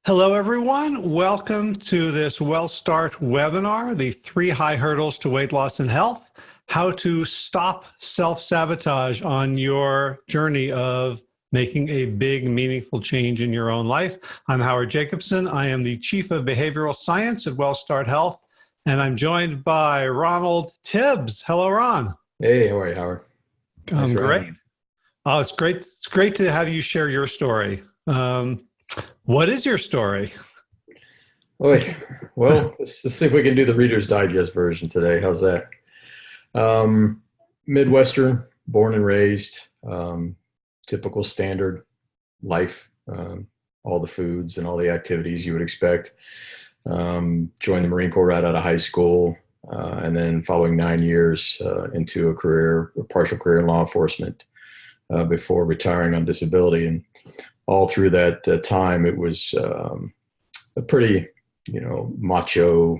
Hello, everyone. Welcome to this WellStart webinar, the 3 high hurdles to weight loss and health, how to stop self-sabotage on your journey of making a big, meaningful change in your own life. I'm Howard Jacobson. I am the Chief of Behavioral Science at WellStart Health, and I'm joined by Ronald Tibbs. Hello, Ron. Hey, how are you, Howard? Thanks I'm for having great. me. Oh, it's great. It's great to have you share your story. What is your story? Wait, well, let's see if we can do the Reader's Digest version today. How's that? Midwestern, born and raised, typical standard life, all the foods and all the activities you would expect. Joined the Marine Corps right out of high school, and then following 9 years into a partial career in law enforcement before retiring on disability. And all through that time, it was a pretty, macho,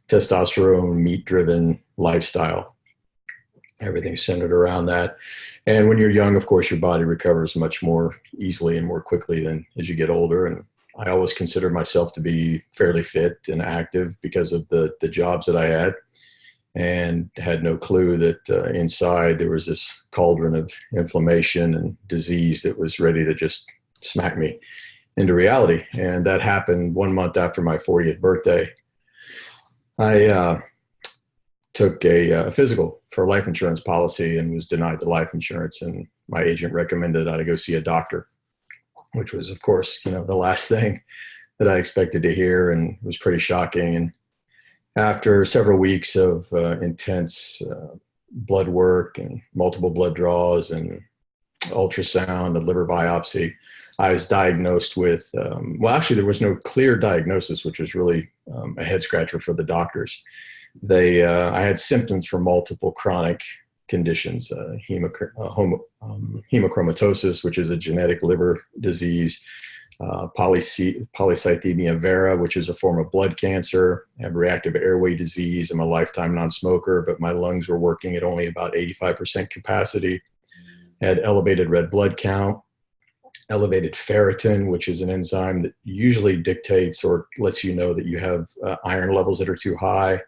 testosterone, meat-driven lifestyle. Everything's centered around that. And when you're young, of course, your body recovers much more easily and more quickly than as you get older. And I always considered myself to be fairly fit and active because of the jobs that I had, and had no clue that inside there was this cauldron of inflammation and disease that was ready to just smack me into reality. And that happened 1 month after my 40th birthday. I took a physical for a life insurance policy and was denied the life insurance. And my agent recommended I go see a doctor, which was, of course, the last thing that I expected to hear, and it was pretty shocking. And after several weeks of intense blood work and multiple blood draws and ultrasound and liver biopsy, I was diagnosed with, actually there was no clear diagnosis, which was really a head scratcher for the doctors. I had symptoms for multiple chronic conditions, hemochromatosis, which is a genetic liver disease, polycythemia vera, which is a form of blood cancer. I have reactive airway disease. I'm a lifetime non-smoker, but my lungs were working at only about 85% capacity. I had elevated red blood count, elevated ferritin, which is an enzyme that usually dictates or lets you know that you have iron levels that are too high.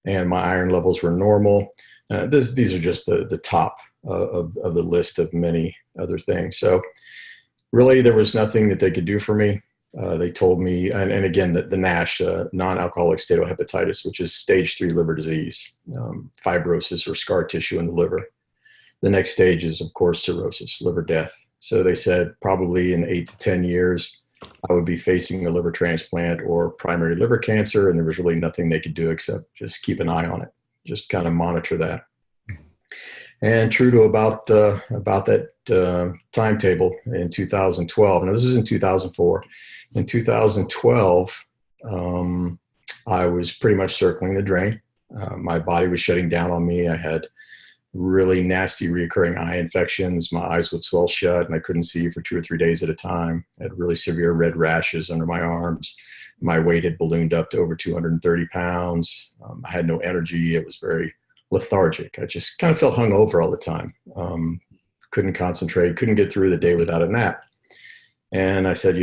And my iron levels were normal. These are just the top of the list of many other things. So really, there was nothing that they could do for me. They told me, and again, the NASH, non-alcoholic steatohepatitis, which is stage 3 liver disease, fibrosis or scar tissue in the liver. The next stage is, of course, cirrhosis, liver death. So they said probably in 8 to 10 years, I would be facing a liver transplant or primary liver cancer, and there was really nothing they could do except just keep an eye on it, just kind of monitor that. And true to about that timetable in 2012. Now, this is in 2004. In 2012, I was pretty much circling the drain. My body was shutting down on me. I had really nasty recurring eye infections. My eyes would swell shut, and I couldn't see for 2 or 3 days at a time. I had really severe red rashes under my arms. My weight had ballooned up to over 230 pounds. I had no energy. It was very lethargic. I just kind of felt hungover all the time. Couldn't concentrate, couldn't get through the day without a nap. And I said,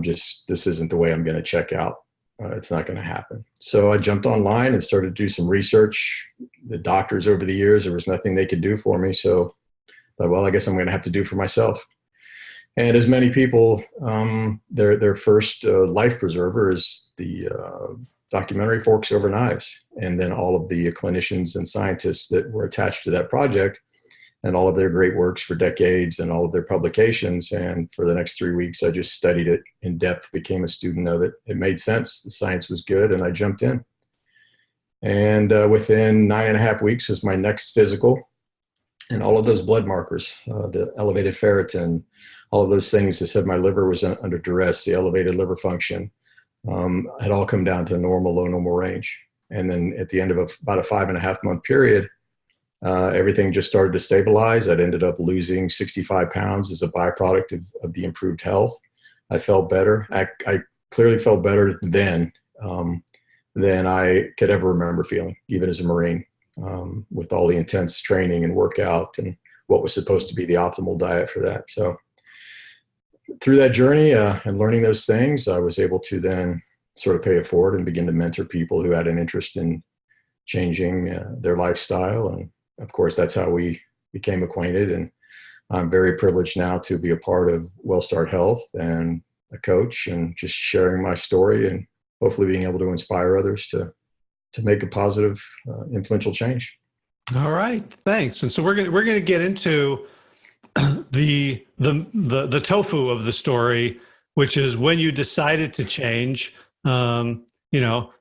this isn't the way I'm going to check out. It's not going to happen. So I jumped online and started to do some research. The doctors over the years, there was nothing they could do for me. So I thought, well, I guess I'm going to have to do for myself. And as many people, their first life preserver is the documentary Forks Over Knives, and then all of the clinicians and scientists that were attached to that project and all of their great works for decades and all of their publications. And for the next 3 weeks, I just studied it in depth, became a student of it. It made sense. The science was good, and I jumped in. And within 9.5 weeks was my next physical. And all of those blood markers, the elevated ferritin, all of those things that said my liver was under duress, the elevated liver function, had all come down to a low normal range. And then at the end of about a 5.5 month period, everything just started to stabilize. I'd ended up losing 65 pounds as a byproduct of the improved health. I felt better. I clearly felt better then than I could ever remember feeling, even as a Marine, with all the intense training and workout and what was supposed to be the optimal diet for that. So through that journey and learning those things, I was able to then sort of pay it forward and begin to mentor people who had an interest in changing their lifestyle. And of course, that's how we became acquainted. And I'm very privileged now to be a part of WellStart Health and a coach, and just sharing my story and hopefully being able to inspire others to make a positive, influential change. All right, thanks. And so we're gonna get into the tofu of the story, which is when you decided to change. You know,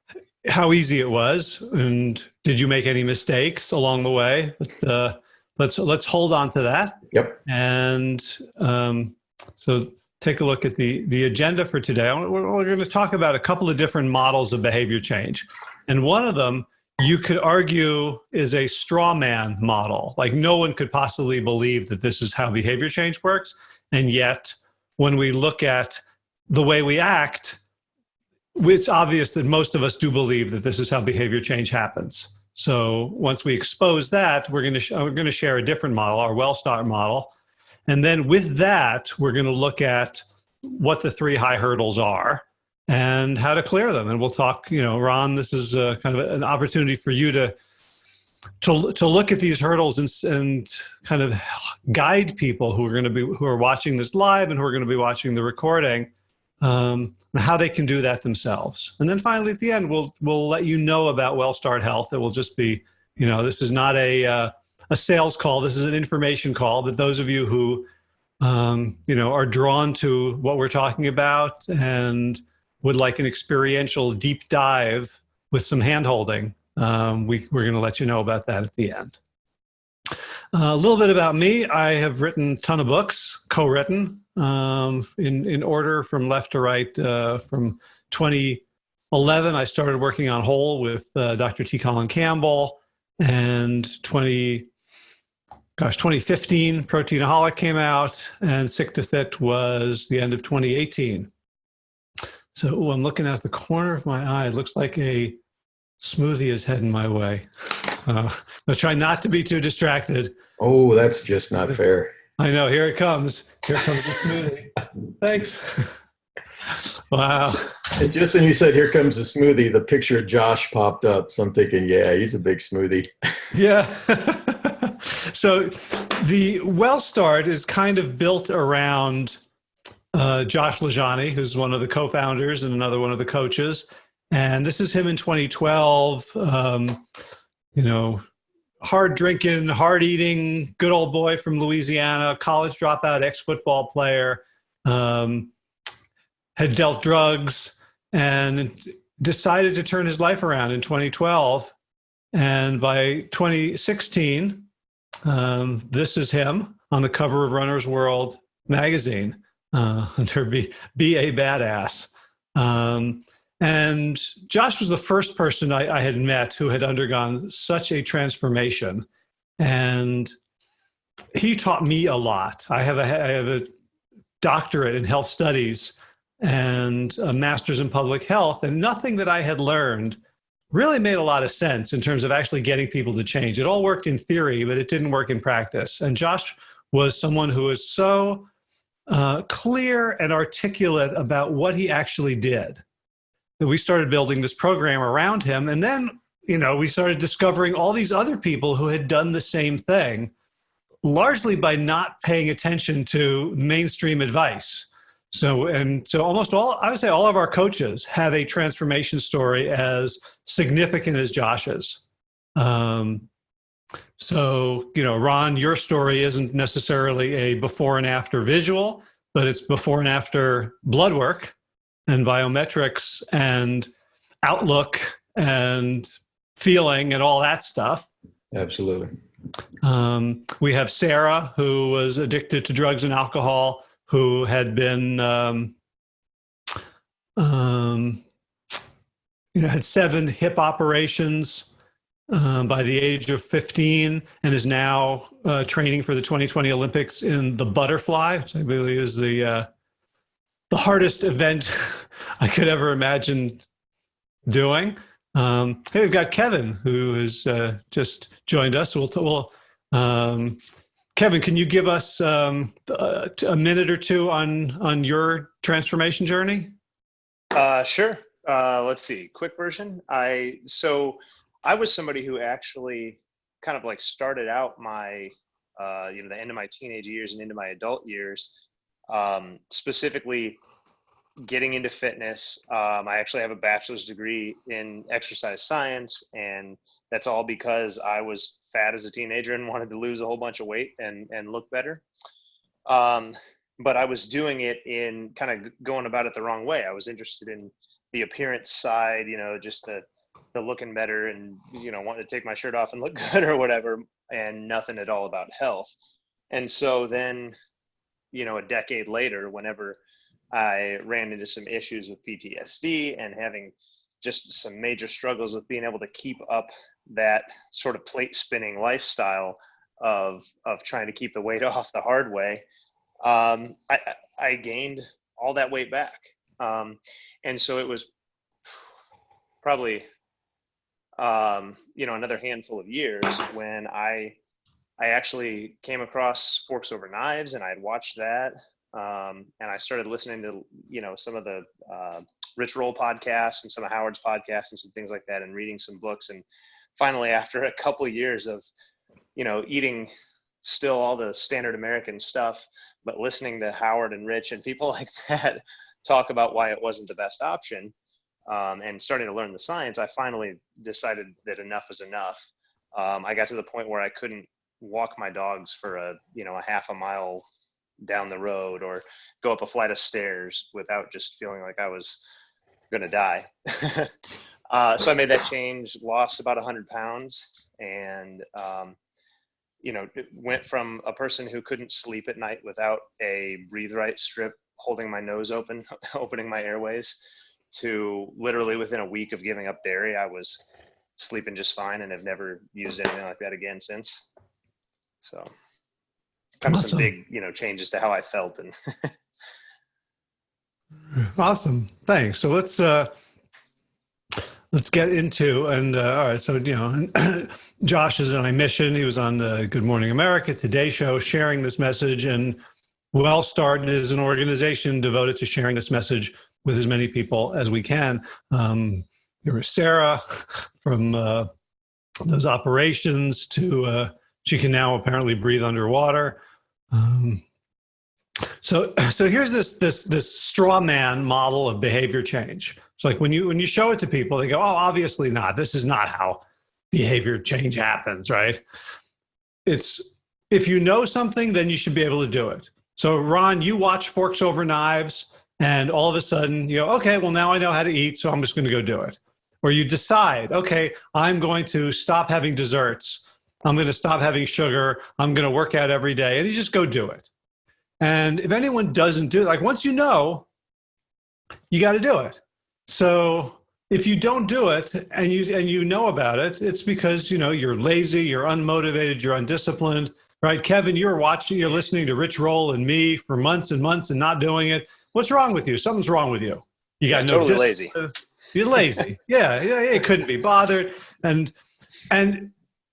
how easy it was, and did you make any mistakes along the way? But, let's hold on to that. Yep. And so take a look at the agenda for today. We're going to talk about a couple of different models of behavior change, and one of them you could argue is a straw man model. Like no one could possibly believe that this is how behavior change works, and yet when we look at the way we act, it's obvious that most of us do believe that this is how behavior change happens. So once we expose that, we're going to share a different model, our WellStart model. And then with that, we're going to look at what the 3 high hurdles are and how to clear them. And we'll talk, Ron, this is kind of an opportunity for you to look at these hurdles and kind of guide people who are watching this live and who are going to be watching the recording, how they can do that themselves. And then finally at the end, we'll let you know about WellStart Health. It will just be, this is not a sales call. This is an information call. But those of you who, are drawn to what we're talking about and would like an experiential deep dive with some hand-holding, we're going to let you know about that at the end. A little bit about me. I have written a ton of books, co-written, in order from left to right. From 2011, I started working on Whole with Dr. T. Colin Campbell, and 2015, Proteinaholic came out, and Sick to Fit was the end of 2018. So I'm looking at the corner of my eye. It looks like a smoothie is heading my way. I'll try not to be too distracted. Oh, that's just not fair. I know. Here it comes. Here comes the smoothie. Thanks. Wow. And just when you said, here comes the smoothie, the picture of Josh popped up. So I'm thinking, yeah, he's a big smoothie. Yeah. So the WellStart is kind of built around Josh Lajani, who's one of the co-founders and another one of the coaches. And this is him in 2012, hard drinking, hard eating, good old boy from Louisiana, college dropout, ex-football player, had dealt drugs and decided to turn his life around in 2012. And by 2016, this is him on the cover of Runner's World magazine under Be a Badass. And Josh was the first person I had met who had undergone such a transformation. And he taught me a lot. I have a doctorate in health studies and a master's in public health, and nothing that I had learned really made a lot of sense in terms of actually getting people to change. It all worked in theory, but it didn't work in practice. And Josh was someone who was so clear and articulate about what he actually did that we started building this program around him. And then, we started discovering all these other people who had done the same thing, largely by not paying attention to mainstream advice. So almost I would say all of our coaches have a transformation story as significant as Josh's. Ron, your story isn't necessarily a before and after visual, but it's before and after blood work and biometrics and outlook and feeling and all that stuff. Absolutely. We have Sarah, who was addicted to drugs and alcohol, who had been, had 7 hip operations by the age of 15, and is now training for the 2020 Olympics in the butterfly, which I believe is the hardest event I could ever imagine doing. Hey, we've got Kevin, who has just joined us. We'll Kevin, can you give us a minute or two on your transformation journey? Sure. Let's see. Quick version. So I was somebody who actually kind of like started out my, the end of my teenage years and into my adult years, specifically getting into fitness. I actually have a bachelor's degree in exercise science, and that's all because I was fat as a teenager and wanted to lose a whole bunch of weight and look better. But I was doing it in kind of going about it the wrong way. I was interested in the appearance side, just the looking better and, wanting to take my shirt off and look good or whatever, and nothing at all about health. And so then, a decade later, whenever I ran into some issues with PTSD and having just some major struggles with being able to keep up that sort of plate spinning lifestyle of trying to keep the weight off the hard way, I gained all that weight back. And so it was probably, another handful of years when I actually came across Forks Over Knives, and I had watched that. And I started listening to, some of the Rich Roll podcasts and some of Howard's podcasts and some things like that, and reading some books. And finally, after a couple of years of, eating still all the standard American stuff, but listening to Howard and Rich and people like that talk about why it wasn't the best option, and starting to learn the science, I finally decided that enough was enough. I got to the point where I couldn't walk my dogs for a half a mile down the road or go up a flight of stairs without just feeling like I was going to die. So I made that change, lost about 100 pounds, and, it went from a person who couldn't sleep at night without a breathe right strip holding my nose open, opening my airways, to literally within a week of giving up dairy, I was sleeping just fine and have never used anything like that again since. So kind of some big, changes to how I felt. And Awesome. Thanks. So let's get into, and all right. So, Josh is on a mission. He was on the Good Morning America Today show sharing this message, and WellStart is an organization devoted to sharing this message with as many people as we can. There was Sarah from those operations to, she can now apparently breathe underwater. So here's this straw man model of behavior change. It's like when you show it to people, they go, "Oh, obviously not. This is not how behavior change happens," right? It's, if you know something, then you should be able to do it. So Ron, you watch Forks Over Knives, and all of a sudden you go, "Okay, well now I know how to eat, so I'm just going to go do it." Or you decide, "Okay, I'm going to stop having desserts. I'm going to stop having sugar. I'm going to work out every day," and you just go do it. And if anyone doesn't do it, like once you know, you got to do it. So if you don't do it and you know about it, it's because, you're lazy, you're unmotivated, you're undisciplined, right? Kevin, you're listening to Rich Roll and me for months and months and not doing it. What's wrong with you? Something's wrong with you. You got no totally lazy. You're lazy. Yeah. It couldn't be bothered. And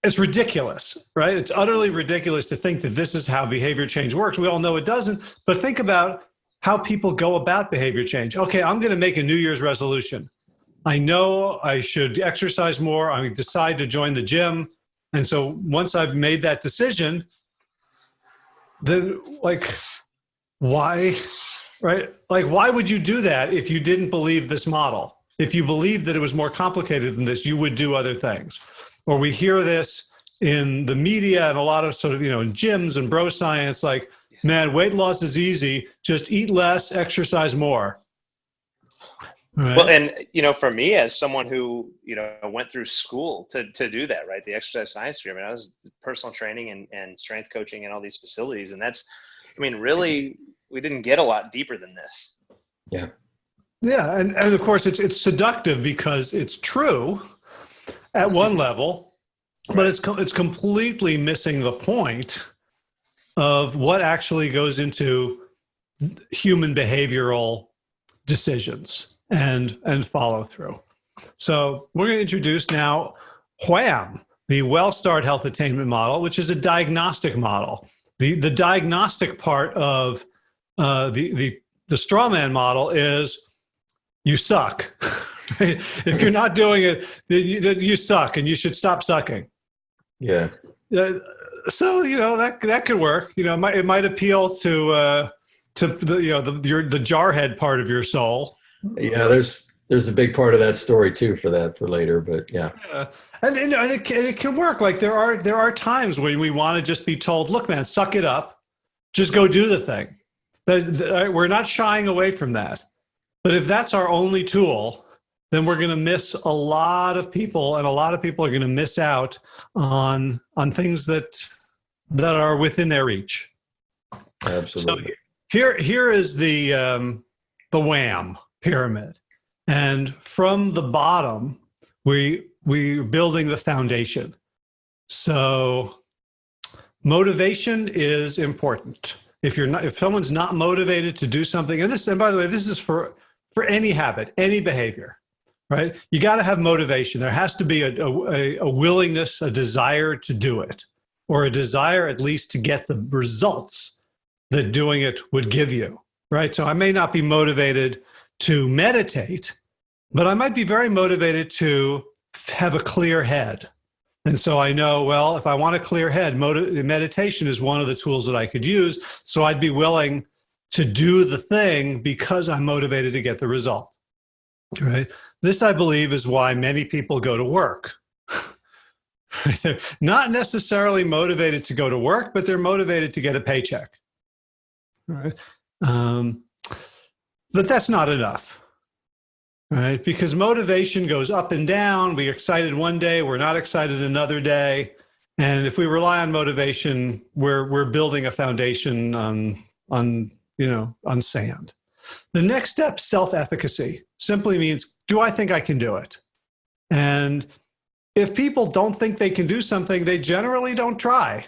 it's ridiculous, right? It's utterly ridiculous to think that this is how behavior change works. We all know it doesn't, but think about how people go about behavior change. Okay, I'm going to make a New Year's resolution. I know I should exercise more. I decide to join the gym. And so once I've made that decision, then why, right? Like, why would you do that if you didn't believe this model? If you believed that it was more complicated than this, you would do other things. Or we hear this in the media and a lot of sort of, in gyms and bro science, like, man, weight loss is easy. Just eat less, exercise more. Right. Well, and, for me, as someone who, went through school to do that, right? The exercise science degree, I was personal training and strength coaching in all these facilities. And that's, really, we didn't get a lot deeper than this. Yeah. Yeah. And of course, it's seductive because it's true at one level, but it's completely missing the point of what actually goes into human behavioral decisions and follow through. So we're going to introduce now WHAM, the WellStart Health Attainment Model, which is a diagnostic model. The diagnostic part of the straw man model is you suck. If you're not doing it, you suck, and you should stop sucking. Yeah. So that could work. It might appeal to the jarhead part of your soul. Yeah, there's a big part of that story too for later, but yeah. And it can work. Like there are times when we want to just be told, look, man, suck it up, just go do the thing. We're not shying away from that. But if that's our only tool, then we're going to miss a lot of people, and a lot of people are going to miss out on things that are within their reach. Absolutely. So here is the WHAM pyramid, and from the bottom, we're building the foundation. So motivation is important. If someone's not motivated to do something, and by the way, this is for any habit, any behavior, right? You got to have motivation. There has to be a willingness, a desire to do it, or a desire at least to get the results that doing it would give you, right? So I may not be motivated to meditate, but I might be very motivated to have a clear head. And so I know, well, if I want a clear head, meditation is one of the tools that I could use. So I'd be willing to do the thing because I'm motivated to get the result, right? This, I believe, is why many people go to work. They're not necessarily motivated to go to work, but they're motivated to get a paycheck, right? But that's not enough. Right? Because motivation goes up and down. We're excited one day, we're not excited another day. And if we rely on motivation, we're building a foundation on sand. The next step, self-efficacy, simply means, do I think I can do it? And if people don't think they can do something, they generally don't try.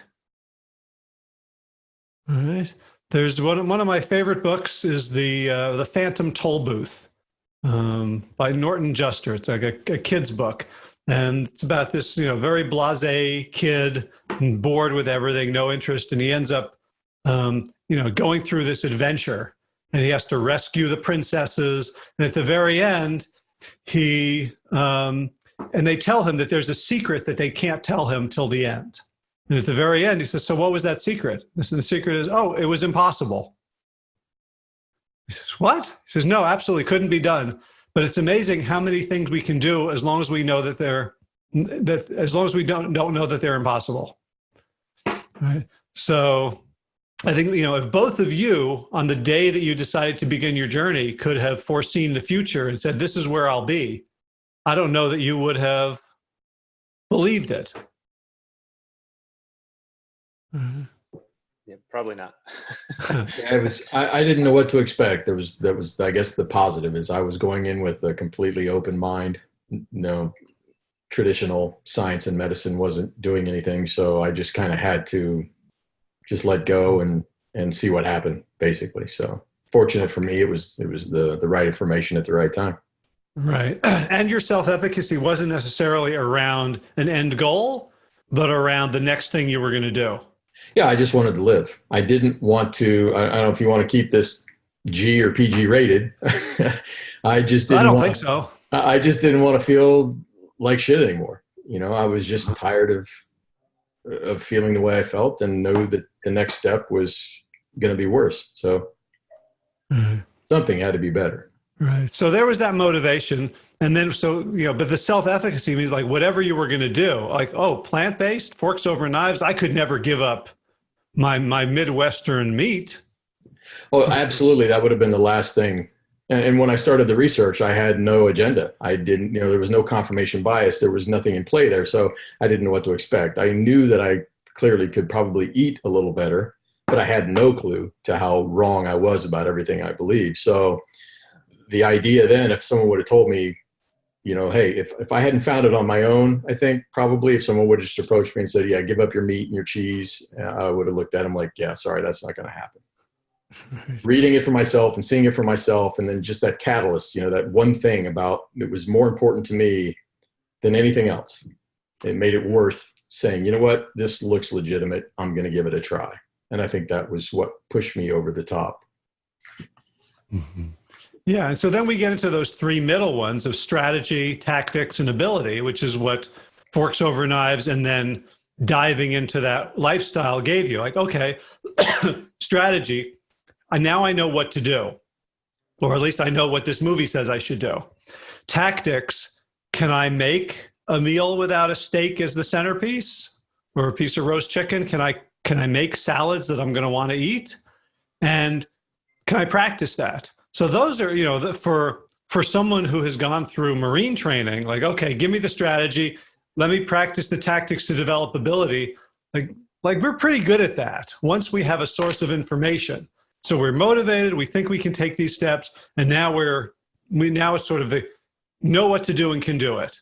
All right. There's one of my favorite books is the Phantom Toll Booth. By Norton Juster. It's like a kid's book. And it's about this, very blasé kid, bored with everything, no interest. And he ends up, going through this adventure, and he has to rescue the princesses. And at the very end, and they tell him that there's a secret that they can't tell him till the end. And at the very end, he says, so what was that secret? And the secret is, it was impossible. He says, what? He says, no, absolutely couldn't be done. But it's amazing how many things we can do as long as we know as long as we don't know that they're impossible. Right? So I think, if both of you on the day that you decided to begin your journey could have foreseen the future and said, this is where I'll be, I don't know that you would have believed it. Mm-hmm. Yeah, probably not. Yeah, I didn't know what to expect. That was I guess the positive is I was going in with a completely open mind. No, traditional science and medicine wasn't doing anything, so I just kind of had to just let go and see what happened, basically. So fortunate for me, it was the right information at the right time. Right, and your self-efficacy wasn't necessarily around an end goal, but around the next thing you were going to do. Yeah, I just wanted to live. I didn't want to, I don't know if you want to keep this G or PG rated. I just didn't I don't think so. I just didn't want to feel like shit anymore. I was just tired of feeling the way I felt and know that the next step was going to be worse. So something had to be better. Right. So there was that motivation. And then, but the self-efficacy means like whatever you were going to do, like, plant-based, forks over knives, I could never give up my Midwestern meat. Oh, absolutely. That would have been the last thing. And when I started the research, I had no agenda. I didn't, there was no confirmation bias. There was nothing in play there. So I didn't know what to expect. I knew that I clearly could probably eat a little better, but I had no clue to how wrong I was about everything I believed. So the idea then, if someone would have told me, hey, if I hadn't found it on my own, I think probably if someone would have just approached me and said, yeah, give up your meat and your cheese, I would have looked at them like, yeah, sorry, that's not going to happen. Reading it for myself and seeing it for myself, and then just that catalyst, that one thing about it was more important to me than anything else. It made it worth saying, you know what, this looks legitimate. I'm going to give it a try. And I think that was what pushed me over the top. Mm-hmm. Yeah. And so then we get into those three middle ones of strategy, tactics, and ability, which is what Forks Over Knives and then diving into that lifestyle gave you. Like, okay, strategy, now I know what to do, or at least I know what this movie says I should do. Tactics, can I make a meal without a steak as the centerpiece or a piece of roast chicken? Can I make salads that I'm going to want to eat? And can I practice that? So those are, for someone who has gone through Marine training, like, okay, give me the strategy. Let me practice the tactics to develop ability. Like we're pretty good at that once we have a source of information. So we're motivated. We think we can take these steps. And now now it's sort of the know what to do and can do it.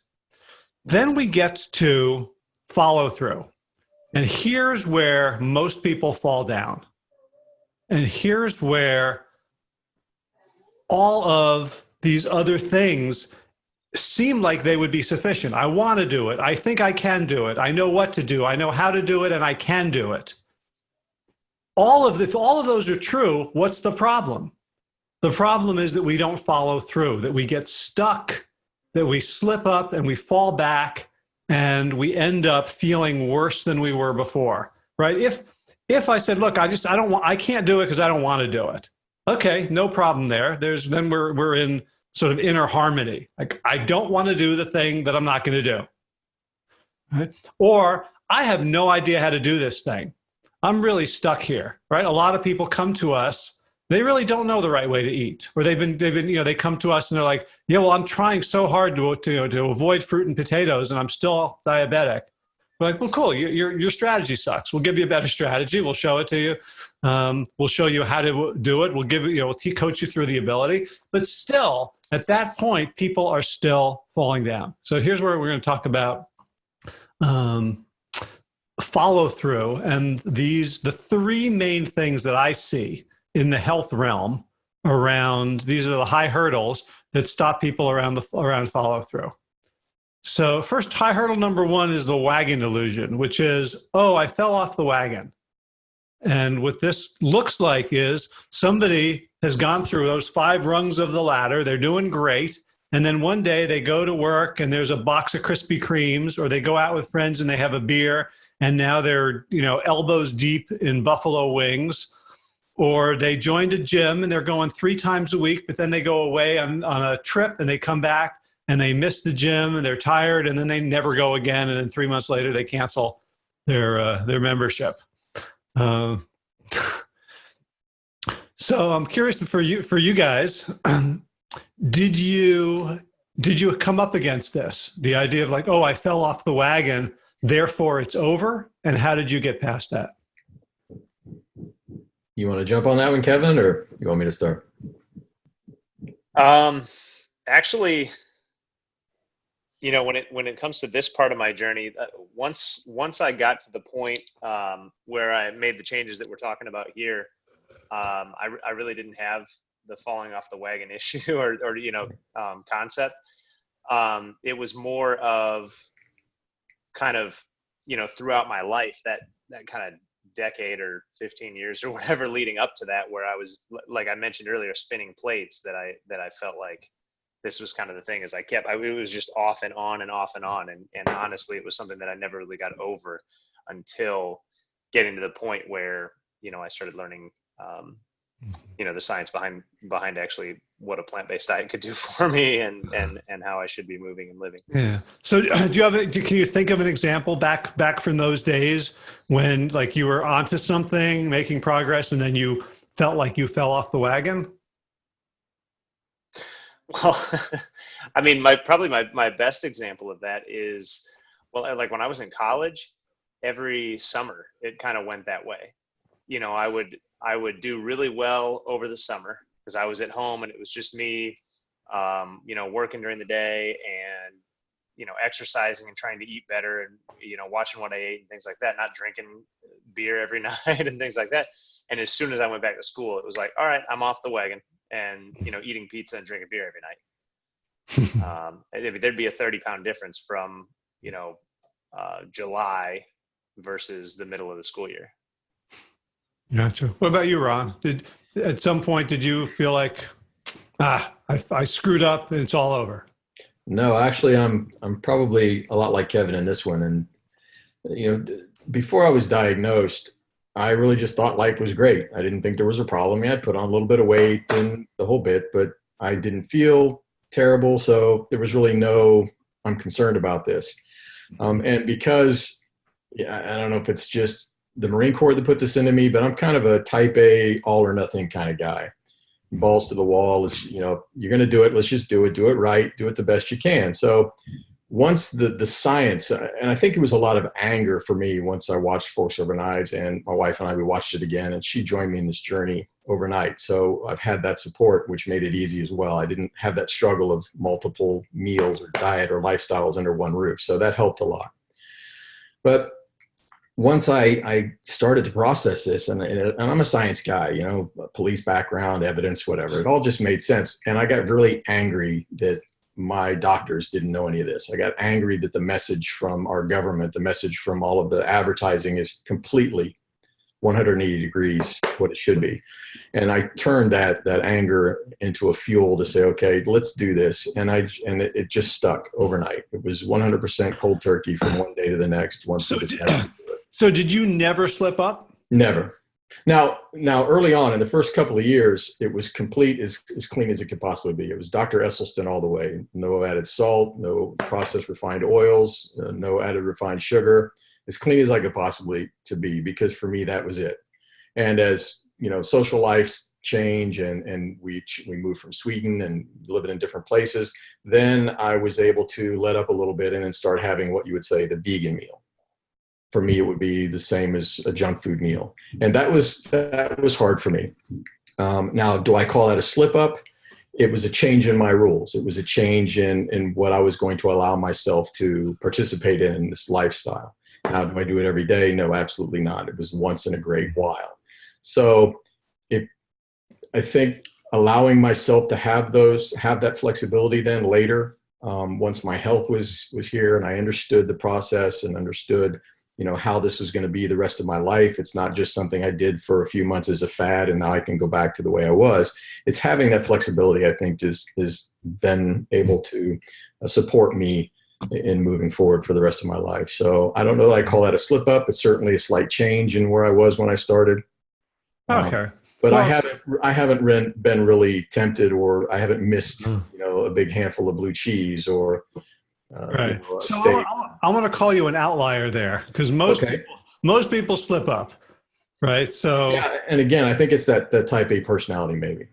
Then we get to follow through. And here's where most people fall down. And here's where all of these other things seem like they would be sufficient. I want to do it. I think I can do it. I know what to do. I know how to do it, and I can do it. All of those are true. What's the problem? The problem is that we don't follow through, that we get stuck, that we slip up and we fall back, and we end up feeling worse than we were before, right? If I said, look, I can't do it because I don't want to do it. Okay, no problem there. Then we're in sort of inner harmony. Like, I don't want to do the thing that I'm not going to do. Right? Or I have no idea how to do this thing. I'm really stuck here, right? A lot of people come to us, they really don't know the right way to eat, or they come to us and they're like, yeah, well, I'm trying so hard to avoid fruit and potatoes and I'm still diabetic. We're like, well, cool. Your strategy sucks. We'll give you a better strategy. We'll show it to you. We'll show you how to do it. We'll coach you through the ability. But still, at that point, people are still falling down. So here's where we're going to talk about follow through, and the three main things that I see in the health realm around. These are the high hurdles that stop people around follow through. So first, high hurdle number one is the wagon delusion, which is, oh, I fell off the wagon. And what this looks like is somebody has gone through those 5 rungs of the ladder. They're doing great. And then one day they go to work and there's a box of Krispy Kremes, or they go out with friends and they have a beer and now they're, elbows deep in buffalo wings. Or they joined a gym and they're going 3 times a week, but then they go away on a trip and they come back and they miss the gym and they're tired and then they never go again. And then 3 months later, they cancel their membership. So I'm curious for you guys, did you come up against this? The idea of like, oh, I fell off the wagon, therefore it's over. And how did you get past that? You want to jump on that one, Kevin, or you want me to start? Actually, when it comes to this part of my journey, once I got to the point where I made the changes that we're talking about here, I really didn't have the falling off the wagon issue or concept. It was more of kind of, throughout my life, that kind of decade or 15 years or whatever leading up to that, where I was, like I mentioned earlier, spinning plates, that I felt like this was kind of the thing. Is it was just off and on and off and on. And honestly, it was something that I never really got over until getting to the point where, I started learning, the science behind actually what a plant-based diet could do for me and how I should be moving and living. Yeah. So can you think of an example back from those days when like you were onto something, making progress, and then you felt like you fell off the wagon? Well, I mean, my best example of that is, well, like when I was in college, every summer it kind of went that way. I would do really well over the summer because I was at home and it was just me, working during the day and, exercising and trying to eat better and, watching what I ate and things like that, not drinking beer every night and things like that. And as soon as I went back to school, it was like, all right, I'm off the wagon and, eating pizza and drinking beer every night. There'd be a 30-pound difference from, July versus the middle of the school year. Gotcha. What about you, Ron? At some point, did you feel like, I screwed up and it's all over? No, actually, I'm probably a lot like Kevin in this one. And before I was diagnosed, I really just thought life was great. I didn't think there was a problem. Yeah, I put on a little bit of weight and the whole bit, but I didn't feel terrible. So there was really no, I'm concerned about this. And because, yeah, I don't know if it's just the Marine Corps that put this into me, but I'm kind of a type A, all or nothing kind of guy. Balls to the wall. You're going to do it. Let's just do it right. Do it the best you can. So once the science, and I think it was a lot of anger for me once I watched Forks Over Knives, and my wife and I, we watched it again, and she joined me in this journey overnight. So I've had that support, which made it easy as well. I didn't have that struggle of multiple meals or diet or lifestyles under one roof. So that helped a lot. But once I started to process this, and I'm a science guy, police background, evidence, whatever, it all just made sense. And I got really angry that my doctors didn't know any of this. I got angry that the message from our government, the message from all of the advertising is completely 180 degrees what it should be. And I turned that anger into a fuel to say, okay, let's do this. And it just stuck overnight. It was 100% cold turkey from one day to the next. So did you never slip up? Never. Now, early on in the first couple of years, it was complete as clean as it could possibly be. It was Dr. Esselstyn all the way. No added salt, no processed refined oils, no added refined sugar. As clean as I could possibly to be, because for me, that was it. And as social lives change and we moved from Sweden and living in different places, then I was able to let up a little bit and then start having what you would say the vegan meal. For me, it would be the same as a junk food meal. And that was hard for me. Now, do I call that a slip up? It was a change in my rules. It was a change in what I was going to allow myself to participate in this lifestyle. Now, do I do it every day? No, absolutely not. It was once in a great while. So I think allowing myself to have that flexibility then later, once my health was here and I understood the process and understood how this was going to be the rest of my life. It's not just something I did for a few months as a fad and now I can go back to the way I was. It's having that flexibility, I think, has been able to support me in moving forward for the rest of my life. So I don't know that I call that a slip up. It's certainly a slight change in where I was when I started. Okay. But I haven't been really tempted, or I haven't missed, a big handful of blue cheese or right. So I want to call you an outlier there, because most people slip up, right? So yeah, and again, I think it's that type A personality, maybe.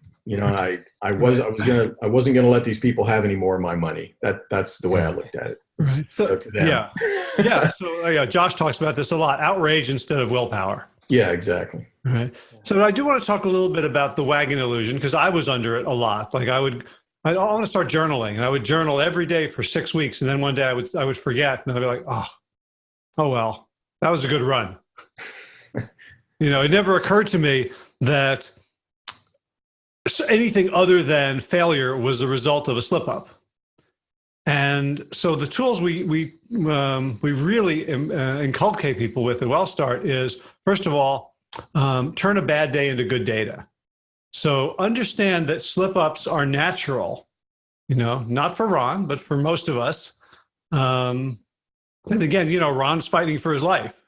I wasn't gonna let these people have any more of my money. That's the way I looked at it. Right. So yeah. So Josh talks about this a lot: outrage instead of willpower. Yeah, exactly. Right. So I do want to talk a little bit about the Wagon Delusion, because I was under it a lot. Like I want to start journaling, and I would journal every day for 6 weeks, and then one day I would forget, and I'd be like, oh well, that was a good run. It never occurred to me that anything other than failure was the result of a slip up. And so the tools we really inculcate people with at WellStart is, first of all, turn a bad day into good data. So understand that slip-ups are natural, not for Ron, but for most of us. And again, Ron's fighting for his life,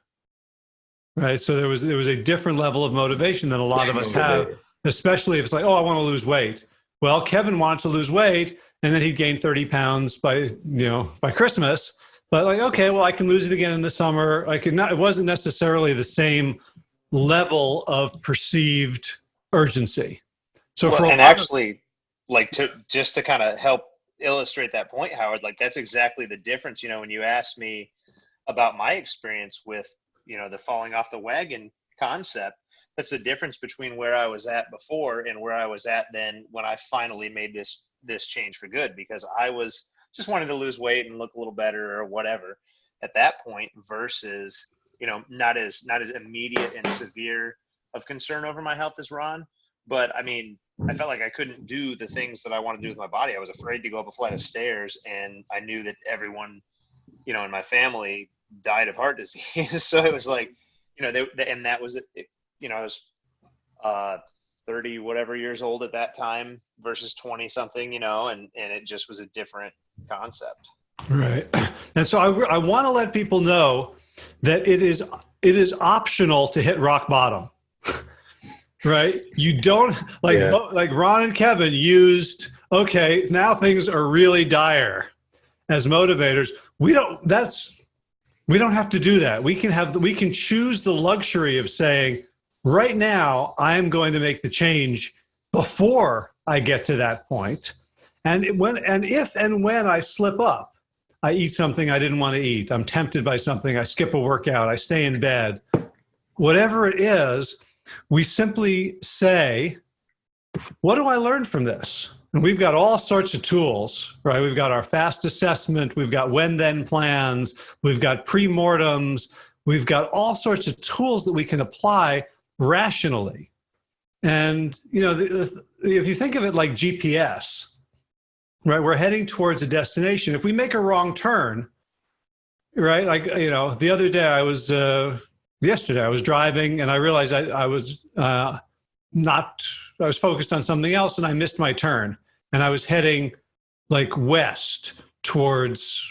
right? So there was a different level of motivation than a lot of us have, especially if it's like, oh, I want to lose weight. Well, Kevin wanted to lose weight, and then he'd gain 30 pounds by Christmas. But like, okay, well, I can lose it again in the summer. I could not. It wasn't necessarily the same level of perceived urgency. So just to kind of help illustrate that point, Howard, like that's exactly the difference. When you asked me about my experience with, the falling off the wagon concept, that's the difference between where I was at before and where I was at then when I finally made this change for good, because I was just wanting to lose weight and look a little better or whatever at that point versus, not as immediate and severe of concern over my health as Ron. But I mean, I felt like I couldn't do the things that I wanted to do with my body. I was afraid to go up a flight of stairs, and I knew that everyone, in my family died of heart disease. So it was like, and that was it. I was 30 whatever years old at that time versus 20 something, and it just was a different concept. Right. And so I want to let people know that it is optional to hit rock bottom. Right? You don't like Ron and Kevin used, okay, now things are really dire as motivators. We don't have to do that. We can choose the luxury of saying, right now, I'm going to make the change before I get to that point. And if and when I slip up, I eat something I didn't want to eat, I'm tempted by something, I skip a workout, I stay in bed, whatever it is, we simply say, what do I learn from this? And we've got all sorts of tools, right? We've got our fast assessment, we've got when-then plans, we've got pre-mortems, we've got all sorts of tools that we can apply rationally. And, if you think of it like GPS, right, we're heading towards a destination. If we make a wrong turn, right, like, the other day yesterday I was driving and I realized I was focused on something else and I missed my turn. And I was heading like west towards,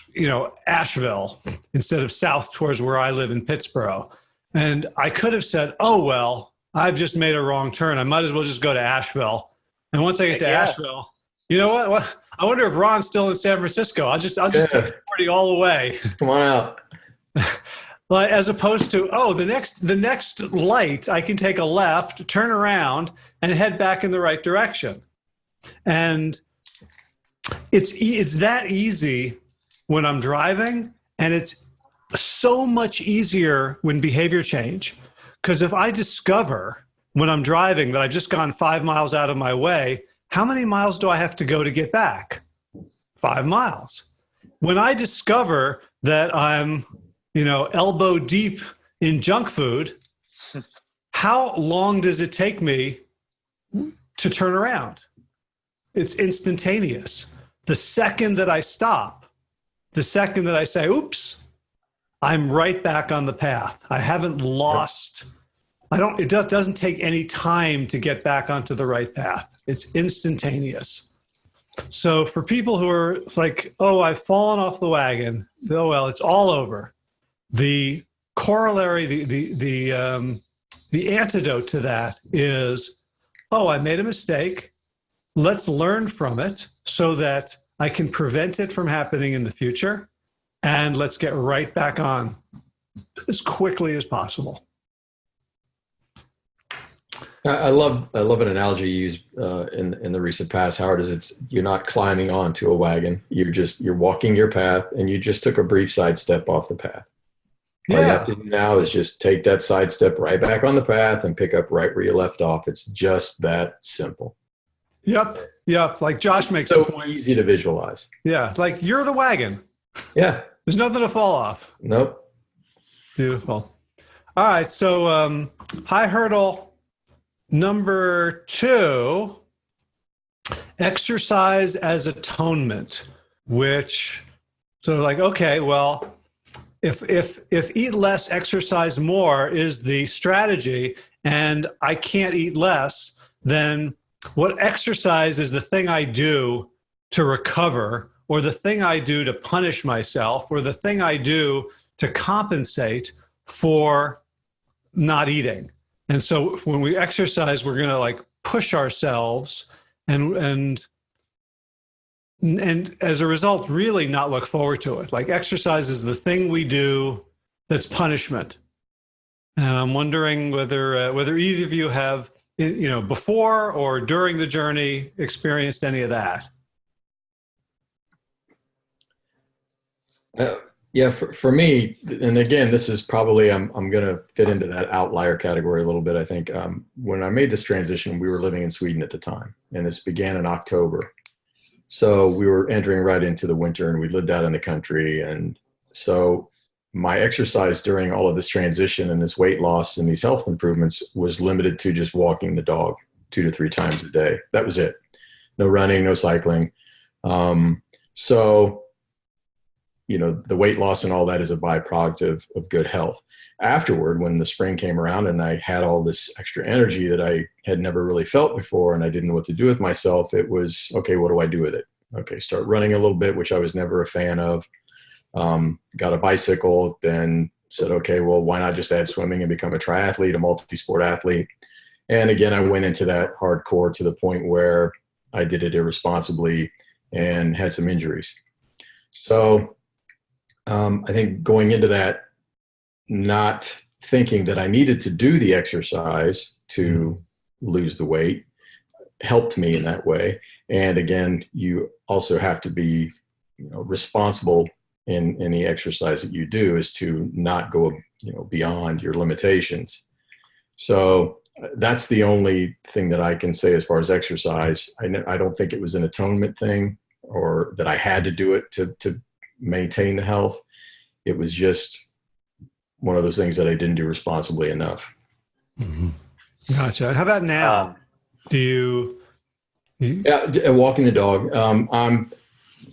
Asheville instead of south towards where I live in Pittsburgh. And I could have said, oh, well, I've just made a wrong turn. I might as well just go to Asheville. And once I get to Asheville, you know what? I wonder if Ron's still in San Francisco. I'll just take 40 all the way. Come on out. Like, as opposed to, the next light, I can take a left, turn around, and head back in the right direction. And it's that easy when I'm driving, and it's so much easier when behavior change. Because if I discover when I'm driving that I've just gone 5 miles out of my way, how many miles do I have to go to get back? 5 miles. When I discover that I'm, elbow deep in junk food, how long does it take me to turn around? It's instantaneous. The second that I stop, the second that I say, oops, I'm right back on the path. I haven't lost. It doesn't take any time to get back onto the right path. It's instantaneous. So for people who are like, oh, I've fallen off the wagon, oh, well, it's all over. The corollary, the antidote to that is, oh, I made a mistake. Let's learn from it so that I can prevent it from happening in the future. And let's get right back on as quickly as possible. I love an analogy you used in the recent past, Howard, is you're not climbing onto a wagon. You're walking your path, and you just took a brief sidestep off the path. All you have to do now is just take that sidestep right back on the path and pick up right where you left off. It's just that simple. Yep. Like Josh makes so a point. Easy to visualize. Yeah, like you're the wagon. Yeah. There's nothing to fall off. Nope. Beautiful. All right. So high hurdle number 2, exercise as atonement, which okay, well, if eat less, exercise more is the strategy, and I can't eat less, then what exercise is the thing I do to recover, or the thing I do to punish myself, or the thing I do to compensate for not eating? And so when we exercise, we're going to push ourselves and as a result, really not look forward to it. Like exercise is the thing we do that's punishment. And I'm wondering whether either of you have, before or during the journey, experienced any of that. Yeah, for me, and again, this is probably, I'm going to fit into that outlier category a little bit. I think when I made this transition, we were living in Sweden at the time, and this began in October. So we were entering right into the winter, and we lived out in the country. And so my exercise during all of this transition and this weight loss and these health improvements was limited to just walking the dog 2 to 3 times a day. That was it. No running, no cycling. So the weight loss and all that is a byproduct of good health. Afterward, when the spring came around and I had all this extra energy that I had never really felt before, and I didn't know what to do with myself, it was, okay, what do I do with it? Okay, start running a little bit, which I was never a fan of. Got a bicycle, then said, okay, well, why not just add swimming and become a triathlete, a multi-sport athlete? And again, I went into that hardcore to the point where I did it irresponsibly and had some injuries. So I think going into that, not thinking that I needed to do the exercise to lose the weight helped me in that way. And again, you also have to be responsible in any exercise that you do, is to not go beyond your limitations. So that's the only thing that I can say as far as exercise. I don't think it was an atonement thing, or that I had to do it to maintain the health. It was just one of those things that I didn't do responsibly enough. Mm-hmm. Gotcha. How about now? Do you? Yeah, walking the dog. I'm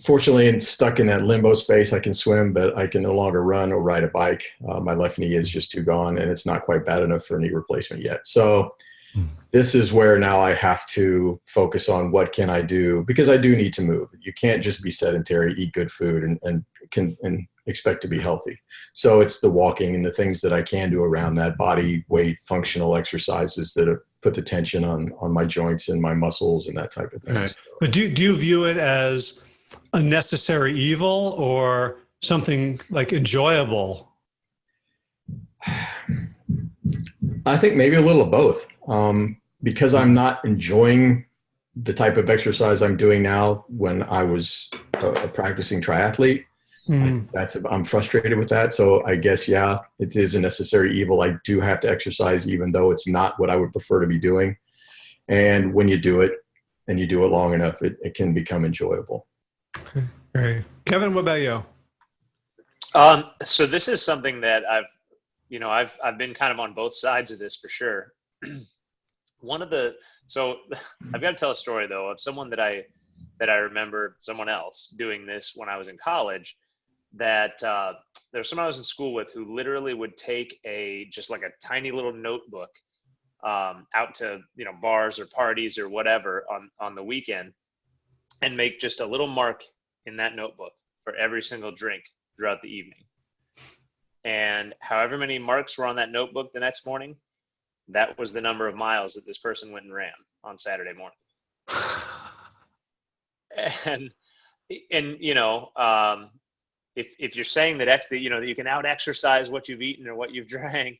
fortunately stuck in that limbo space. I can swim, but I can no longer run or ride a bike. My left knee is just too gone, and it's not quite bad enough for a knee replacement yet. So this is where now I have to focus on what can I do, because I do need to move. You can't just be sedentary, eat good food, and expect to be healthy. So it's the walking and the things that I can do around that, body weight, functional exercises that have put the tension on my joints and my muscles and that type of thing. Right. But do you view it as a necessary evil or something like enjoyable? I think maybe a little of both. Because I'm not enjoying the type of exercise I'm doing now when I was a practicing triathlete, I'm frustrated with that. So I guess, yeah, it is a necessary evil. I do have to exercise, even though it's not what I would prefer to be doing. And when you do it and you do it long enough, it can become enjoyable. Okay. Great. Kevin, what about you? So this is something that I've been kind of on both sides of this for sure. So I've got to tell a story though of someone that I remember, someone else doing this when I was in college, that there was someone I was in school with who literally would take just like a tiny little notebook out to, bars or parties or whatever on the weekend, and make just a little mark in that notebook for every single drink throughout the evening. And however many marks were on that notebook the next morning, that was the number of miles that this person went and ran on Saturday morning. And if you're saying that you can out exercise what you've eaten or what you've drank,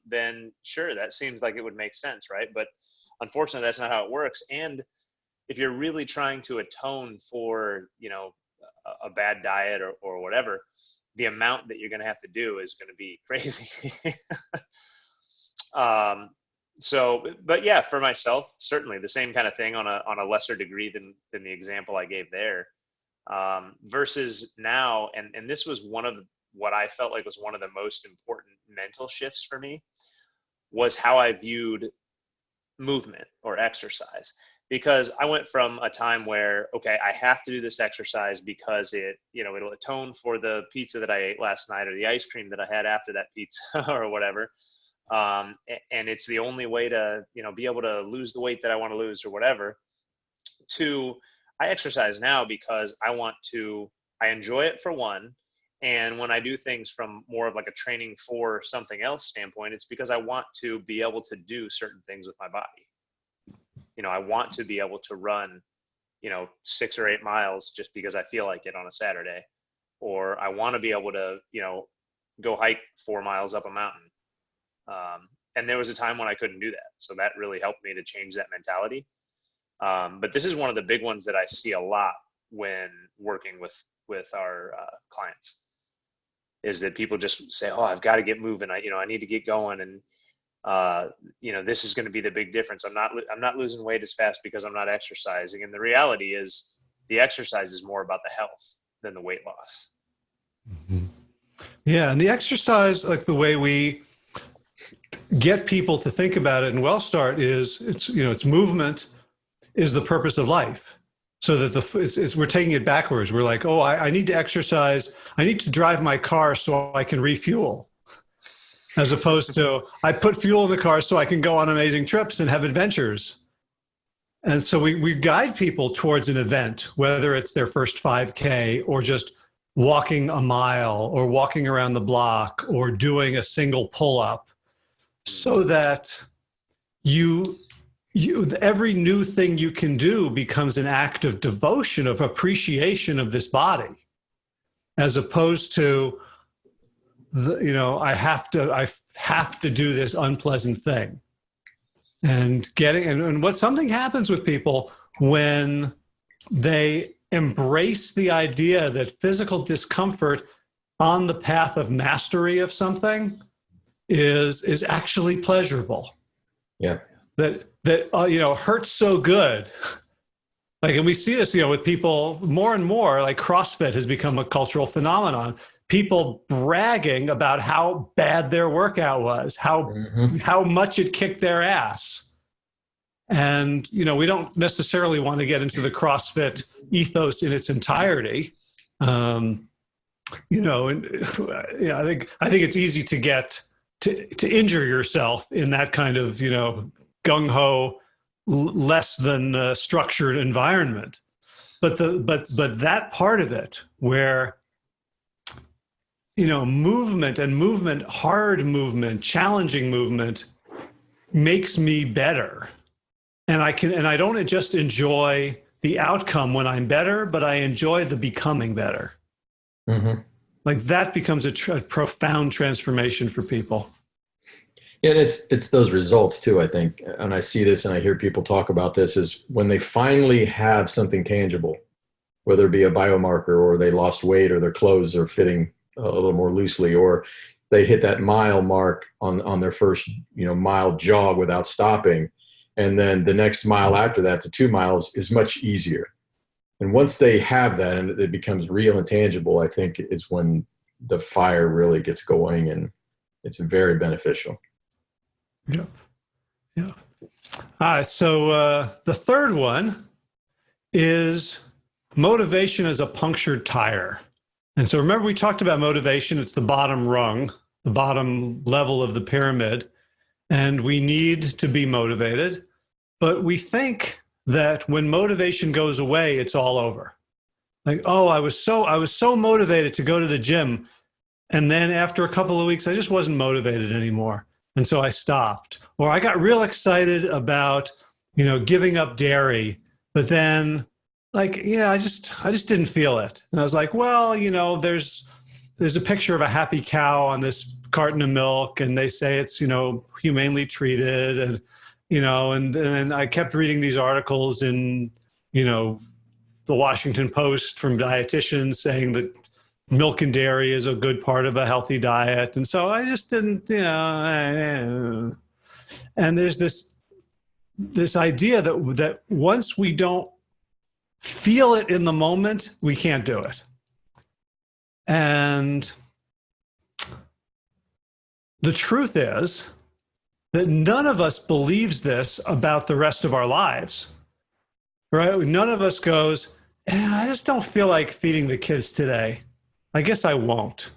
then sure, that seems like it would make sense, right? But unfortunately, that's not how it works. And if you're really trying to atone for a bad diet or whatever, the amount that you're going to have to do is going to be crazy. But yeah, for myself, certainly the same kind of thing on a lesser degree than the example I gave there. Versus now, and this was one of what I felt like was one of the most important mental shifts for me, was how I viewed movement or exercise. Because I went from a time where, okay, I have to do this exercise because it'll atone for the pizza that I ate last night or the ice cream that I had after that pizza or whatever. And it's the only way to, be able to lose the weight that I want to lose or whatever. To, I exercise now because I enjoy it for one. And when I do things from more of like a training for something else standpoint, it's because I want to be able to do certain things with my body. I want to be able to run, 6 or 8 miles just because I feel like it on a Saturday, or I want to be able to, go hike 4 miles up a mountain. And there was a time when I couldn't do that. So that really helped me to change that mentality. But this is one of the big ones that I see a lot when working with our clients, is that people just say, oh, I've got to get moving. I need to get going. And, this is going to be the big difference. I'm not losing weight as fast because I'm not exercising. And the reality is the exercise is more about the health than the weight loss. Mm-hmm. Yeah. And the exercise, like the way we get people to think about it in WellStart, is it's movement is the purpose of life. So that we're taking it backwards. We're like, oh, I need to exercise. I need to drive my car so I can refuel. As opposed to, I put fuel in the car so I can go on amazing trips and have adventures. And so we guide people towards an event, whether it's their first 5K or just walking a mile or walking around the block or doing a single pull-up, so that every new thing you can do becomes an act of devotion, of appreciation of this body, as opposed to, I have to do this unpleasant thing. And something happens with people when they embrace the idea that physical discomfort on the path of mastery of something is actually pleasurable. Yeah. That hurts so good. Like, and we see this, with people more and more. Like, CrossFit has become a cultural phenomenon. People bragging about how bad their workout was, how much it kicked their ass. And, we don't necessarily want to get into the CrossFit ethos in its entirety. I think it's easy to get to injure yourself in that kind of, gung-ho, less than structured environment. But that part of it where, movement, hard movement, challenging movement makes me better. And I don't just enjoy the outcome when I'm better, but I enjoy the becoming better. Mm-hmm. Like, that becomes a profound transformation for people. And it's those results too, I think. And I see this and I hear people talk about this, is when they finally have something tangible, whether it be a biomarker or they lost weight or their clothes are fitting a little more loosely, or they hit that mile mark on their first, mile jog without stopping. And then the next mile after that, to 2 miles, is much easier. And once they have that and it becomes real and tangible, I think is when the fire really gets going, and it's very beneficial. Yeah. Yeah. All right. So the third one is motivation as a punctured tire. And so remember, we talked about motivation. It's the bottom rung, the bottom level of the pyramid. And we need to be motivated. But we think that when motivation goes away, it's all over. Like, oh, I was so motivated to go to the gym. And then after a couple of weeks, I just wasn't motivated anymore. And so I stopped. Or I got real excited about, giving up dairy, but then I just didn't feel it. And I was like, well, there's a picture of a happy cow on this carton of milk, and they say it's, humanely treated. And, and then I kept reading these articles in, the Washington Post from dietitians saying that milk and dairy is a good part of a healthy diet. And so I just didn't, and there's this idea that once we don't feel it in the moment, we can't do it. And the truth is that none of us believes this about the rest of our lives, right? None of us goes, I just don't feel like feeding the kids today. I guess I won't.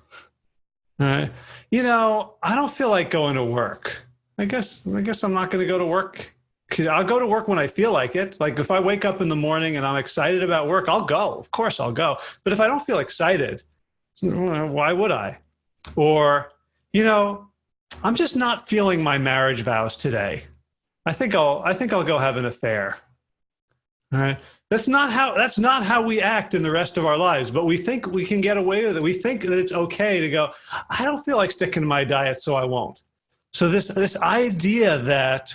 All right. I don't feel like going to work. I guess I'm not going to go to work. I'll go to work when I feel like it. Like, if I wake up in the morning and I'm excited about work, I'll go. Of course I'll go. But if I don't feel excited, why would I? Or, I'm just not feeling my marriage vows today. I think I'll go have an affair. All right. That's not how we act in the rest of our lives, but we think we can get away with it. We think that it's okay to go, I don't feel like sticking to my diet, so I won't. So this idea that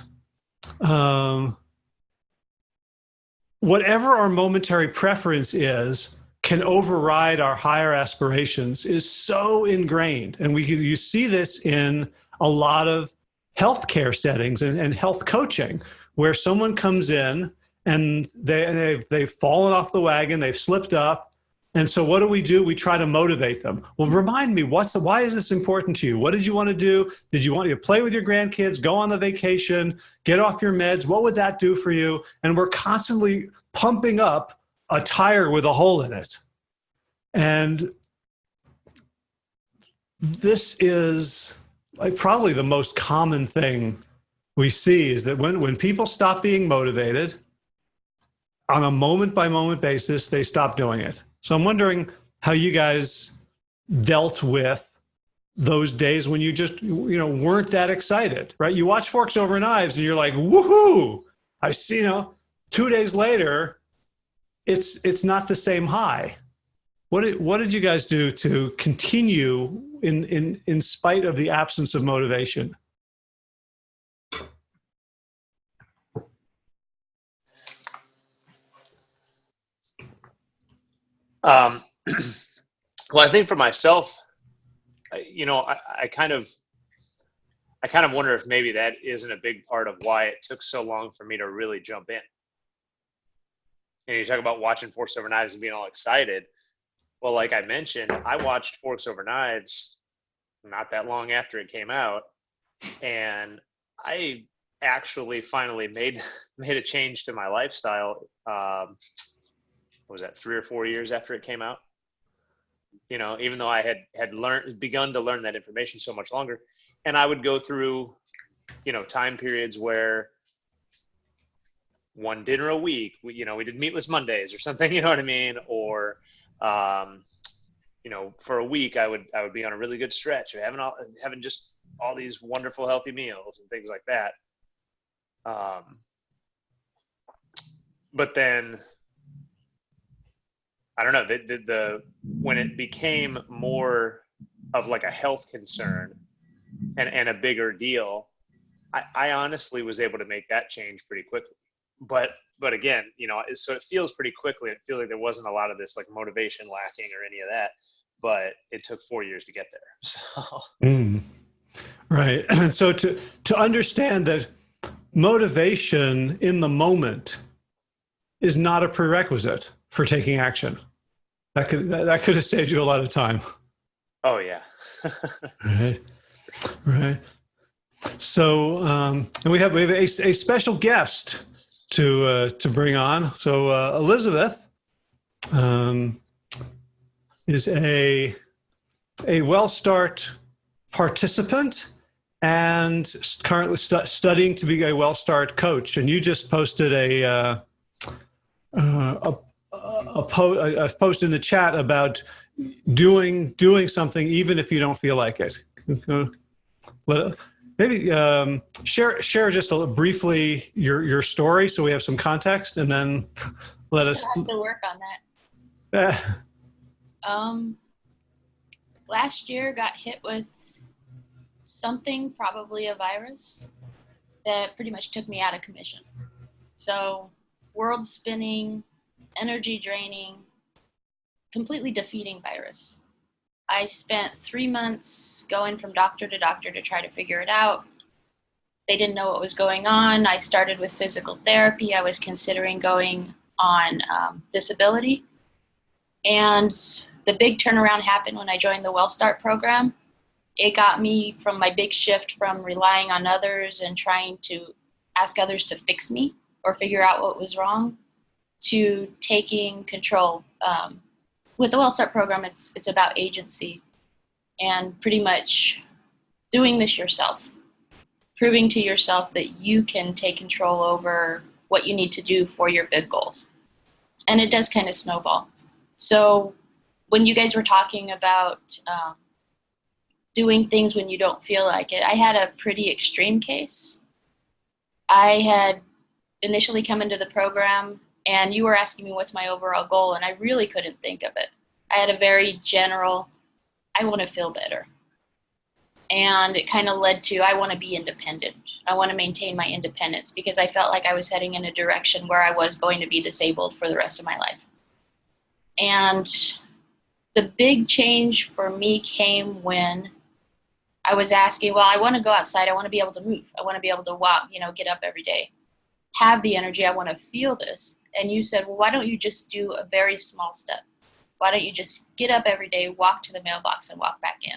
whatever our momentary preference is can override our higher aspirations is so ingrained. And you see this in a lot of healthcare settings and health coaching, where someone comes in and they've fallen off the wagon, they've slipped up. And so what do? We try to motivate them. Well, remind me, why is this important to you? What did you want to do? Did you want to play with your grandkids, go on the vacation, get off your meds? What would that do for you? And we're constantly pumping up a tire with a hole in it. And this is like probably the most common thing we see, is that when people stop being motivated on a moment by moment basis, they stop doing it. So I'm wondering how you guys dealt with those days when you just, weren't that excited, right? You watch Forks Over Knives and you're like, woohoo, I see, 2 days later, it's not the same high. What did you guys do to continue in spite of the absence of motivation? Well, I think for myself, I kind of wonder if maybe that isn't a big part of why it took so long for me to really jump in. And you talk about watching Forks Over Knives and being all excited. Well, like I mentioned, I watched Forks Over Knives not that long after it came out, and I actually finally made a change to my lifestyle. What was that, 3 or 4 years after it came out? Even though I had begun to learn that information so much longer, and I would go through, time periods where one dinner a week, we did meatless Mondays or something, you know what I mean? Or, for a week I would be on a really good stretch of having just all these wonderful, healthy meals and things like that. But then, I don't know, when it became more of like a health concern and a bigger deal, I honestly was able to make that change pretty quickly. But again, so it feels pretty quickly. It feels like there wasn't a lot of this like motivation lacking or any of that, but it took 4 years to get there. So. Right. And so to understand that motivation in the moment is not a prerequisite for taking action. That could have saved you a lot of time. Oh yeah. Right. So, and we have a special guest to bring on. So Elizabeth is a WellStart participant and currently studying to be a WellStart coach. And you just posted a post in the chat about doing something even if you don't feel like it. Maybe share just briefly your story so we have some context, and then let us have to work on that. Last year got hit with something, probably a virus, that pretty much took me out of commission. So world spinning, energy draining, completely defeating virus. I spent 3 months going from doctor to doctor to try to figure it out. They didn't know what was going on. I started with physical therapy. I was considering going on disability. And the big turnaround happened when I joined the WellStart program. It got me from my big shift from relying on others and trying to ask others to fix me or figure out what was wrong to taking control. With the WellStart program, it's about agency and pretty much doing this yourself, proving to yourself that you can take control over what you need to do for your big goals. And it does kind of snowball. So when you guys were talking about doing things when you don't feel like it, I had a pretty extreme case. I had initially come into the program and you were asking me what's my overall goal, and I really couldn't think of it. I had a very general, I want to feel better. And it kind of led to, I want to be independent. I want to maintain my independence because I felt like I was heading in a direction where I was going to be disabled for the rest of my life. And the big change for me came when I was asking, well, I want to go outside. I want to be able to move. I want to be able to walk, get up every day, have the energy. I want to feel this. And you said, well, why don't you just do a very small step? Why don't you just get up every day, walk to the mailbox, and walk back in?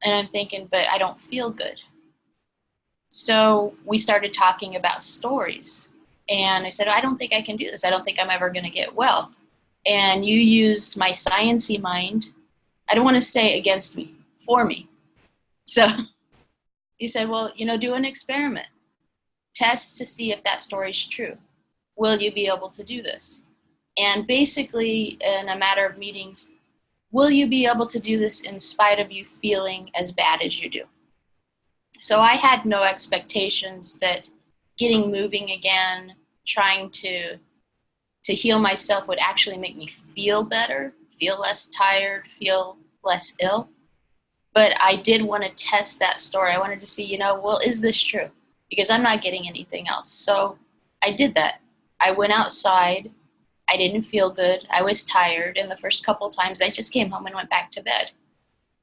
And I'm thinking, but I don't feel good. So we started talking about stories. And I said, I don't think I can do this. I don't think I'm ever going to get well. And you used my sciencey mind. I don't want to say against me, for me. So you said, well, do an experiment. Test to see if that story is true. Will you be able to do this? And basically, in a matter of meetings, will you be able to do this in spite of you feeling as bad as you do? So I had no expectations that getting moving again, trying to heal myself would actually make me feel better, feel less tired, feel less ill. But I did want to test that story. I wanted to see, well, is this true? Because I'm not getting anything else. So I did that. I went outside. I didn't feel good. I was tired. And the first couple times I just came home and went back to bed.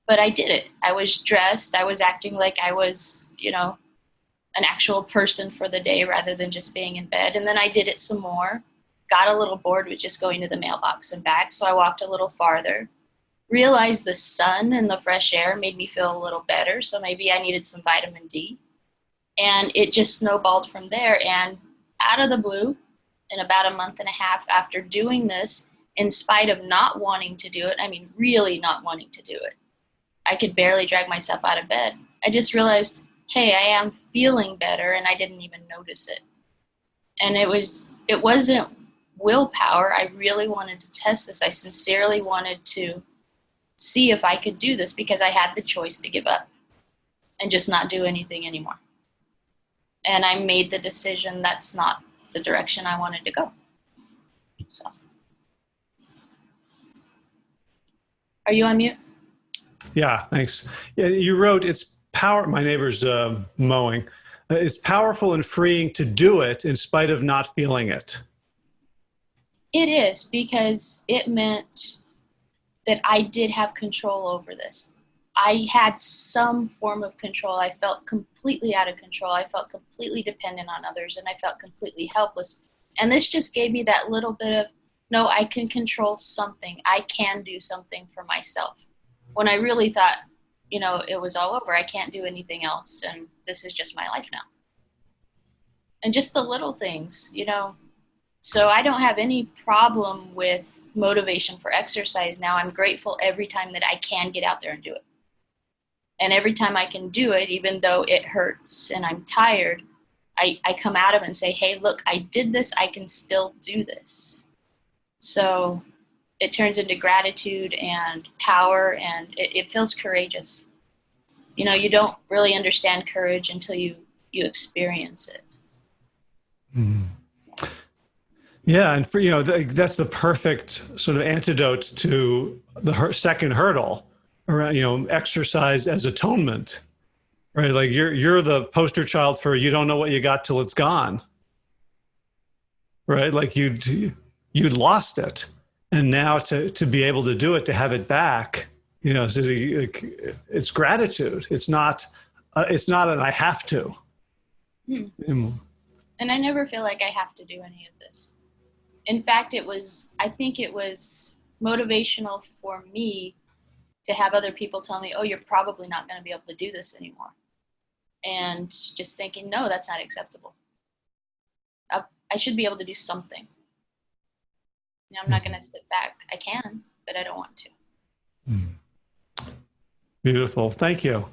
But I did it. I was dressed. I was acting like I was, an actual person for the day rather than just being in bed. And then I did it some more. Got a little bored with just going to the mailbox and back. So I walked a little farther. Realized the sun and the fresh air made me feel a little better. So maybe I needed some vitamin D. And it just snowballed from there. And out of the blue, in about a month and a half after doing this, in spite of not wanting to do it, I mean, really not wanting to do it, I could barely drag myself out of bed. I just realized, hey, I am feeling better, and I didn't even notice it. And it wasn't willpower. I really wanted to test this. I sincerely wanted to see if I could do this because I had the choice to give up and just not do anything anymore. And I made the decision that's not the direction I wanted to go. So, are you on mute? Yeah, thanks. Yeah, you wrote, it's power. My neighbor's mowing. It's powerful and freeing to do it in spite of not feeling it. It is, because it meant that I did have control over this. I had some form of control. I felt completely out of control. I felt completely dependent on others, and I felt completely helpless. And this just gave me that little bit of, no, I can control something. I can do something for myself. When I really thought, it was all over. I can't do anything else, and this is just my life now. And just the little things, So I don't have any problem with motivation for exercise now. I'm grateful every time that I can get out there and do it. And every time I can do it, even though it hurts and I'm tired, I come out of it and say, hey, look, I did this. I can still do this. So it turns into gratitude and power, and it feels courageous. You don't really understand courage until you experience it. Mm. Yeah, and for that's the perfect sort of antidote to the second hurdle around exercise as atonement, right? Like you're the poster child for you don't know what you got till it's gone, right? Like you'd lost it, and now to be able to do it, to have it back, it's gratitude. It's not an I have to. And I never feel like I have to do any of this. In fact, I think it was motivational for me to have other people tell me, oh, you're probably not going to be able to do this anymore. And just thinking, no, that's not acceptable. I should be able to do something. I'm not going to sit back. I can, but I don't want to. Beautiful. Thank you.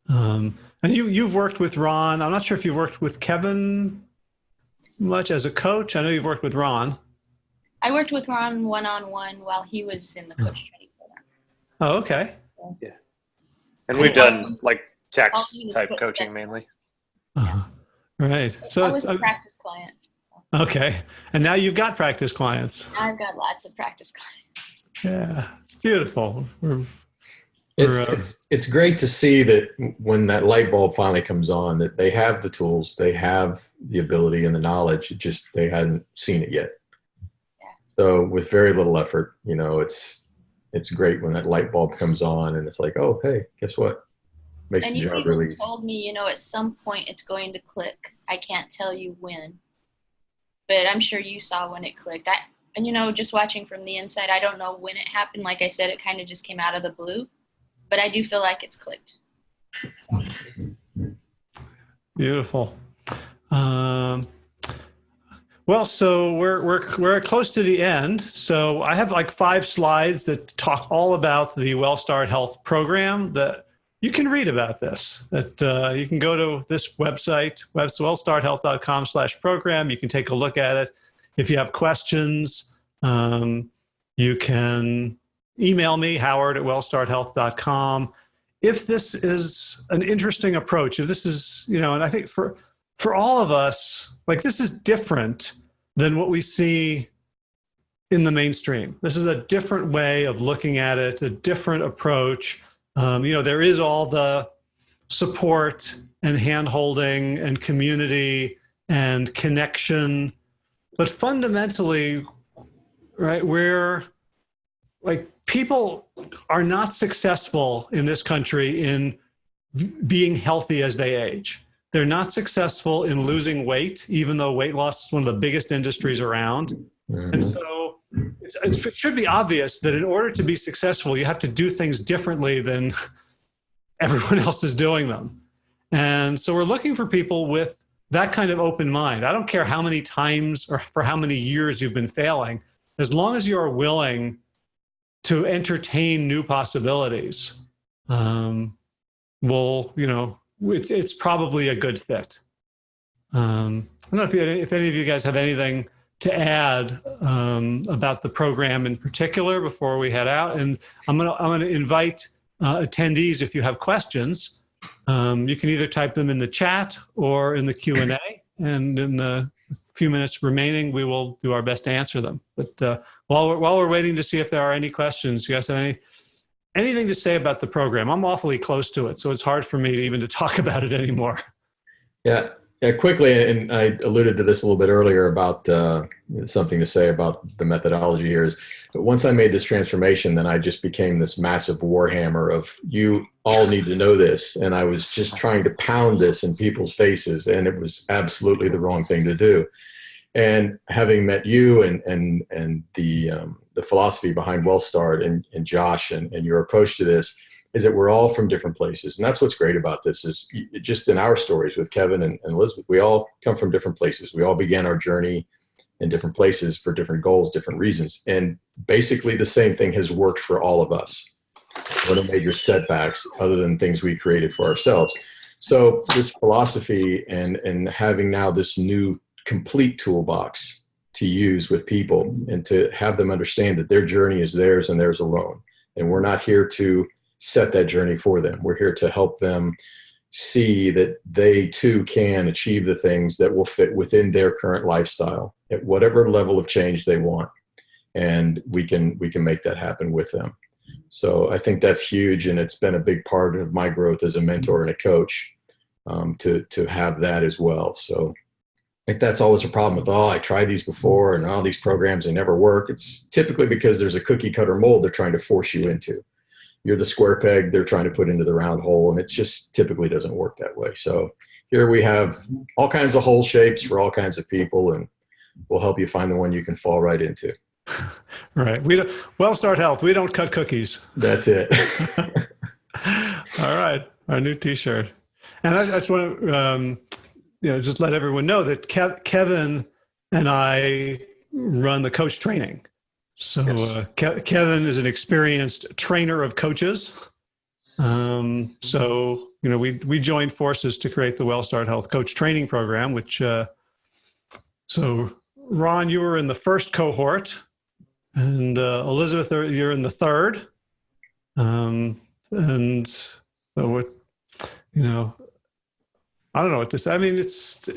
And you've worked with Ron. I'm not sure if you've worked with Kevin much as a coach. I know you've worked with Ron. I worked with Ron one-on-one while he was in the coach training program. Oh, okay. Yeah. And we've done like text type coaching mainly. Right. So I was a practice client. Okay. And now you've got practice clients. I've got lots of practice clients. Yeah. It's beautiful. It's great to see that when that light bulb finally comes on, that they have the tools, they have the ability and the knowledge, just they hadn't seen it yet. Yeah. So with very little effort, it's great when that light bulb comes on and it's like, oh, hey, guess what? Makes the job really easy. Told me, at some point it's going to click. I can't tell you when, but I'm sure you saw when it clicked. And just watching from the inside, I don't know when it happened. Like I said, it kind of just came out of the blue. But I do feel like it's clicked. Beautiful. Well, so we're close to the end. So I have like 5 slides that talk all about the WellStart Health program. That you can read about this. That you can go to this website, wellstarthealth.com/program. You can take a look at it. If you have questions, you can email me, howard@wellstarthealth.com. If this is an interesting approach, if this is, and I think for all of us, like, this is different than what we see in the mainstream. This is a different way of looking at it, a different approach. There is all the support and hand-holding and community and connection, but fundamentally, right, we're like, people are not successful in this country in being healthy as they age. They're not successful in losing weight, even though weight loss is one of the biggest industries around. Mm-hmm. And so it should be obvious that in order to be successful, you have to do things differently than everyone else is doing them. And so we're looking for people with that kind of open mind. I don't care how many times or for how many years you've been failing, as long as you are willing to entertain new possibilities, it's probably a good fit. I don't know if any of you guys have anything to add about the program in particular before we head out. And I'm gonna invite attendees, if you have questions, you can either type them in the chat or in the Q&A. And in the few minutes remaining, we will do our best to answer them. But while we're waiting to see if there are any questions, you guys have anything to say about the program? I'm awfully close to it, so it's hard for me even to talk about it anymore. Yeah, quickly, and I alluded to this a little bit earlier about something to say about the methodology here is, but once I made this transformation, then I just became this massive warhammer of, you all need to know this. And I was just trying to pound this in people's faces, and it was absolutely the wrong thing to do. And having met you and the philosophy behind WellStart and Josh and your approach to this is that we're all from different places. And that's what's great about this is just in our stories with Kevin and Elizabeth, we all come from different places. We all began our journey in different places for different goals, different reasons. And basically the same thing has worked for all of us. What are major setbacks other than things we created for ourselves? So this philosophy and having now this new complete toolbox to use with people and to have them understand that their journey is theirs and theirs alone. And we're not here to set that journey for them. We're here to help them see that they too can achieve the things that will fit within their current lifestyle at whatever level of change they want. And we can make that happen with them. So I think that's huge. And it's been a big part of my growth as a mentor and a coach, to have that as well. So I think that's always a problem with, I tried these before and all these programs, they never work. It's typically because there's a cookie cutter mold they're trying to force you into. You're the square peg they're trying to put into the round hole, and it just typically doesn't work that way. So here we have all kinds of hole shapes for all kinds of people, and we'll help you find the one you can fall right into. Right. WellStart Health, we don't cut cookies. That's it. All right. Our new t-shirt. And I just want to just let everyone know that Kevin and I run the coach training. So Kevin is an experienced trainer of coaches. So we joined forces to create the WellStart Health Coach Training Program, which so Ron, you were in the first cohort, and Elizabeth, you're in the third. And so what, I don't know what to say. I mean, it's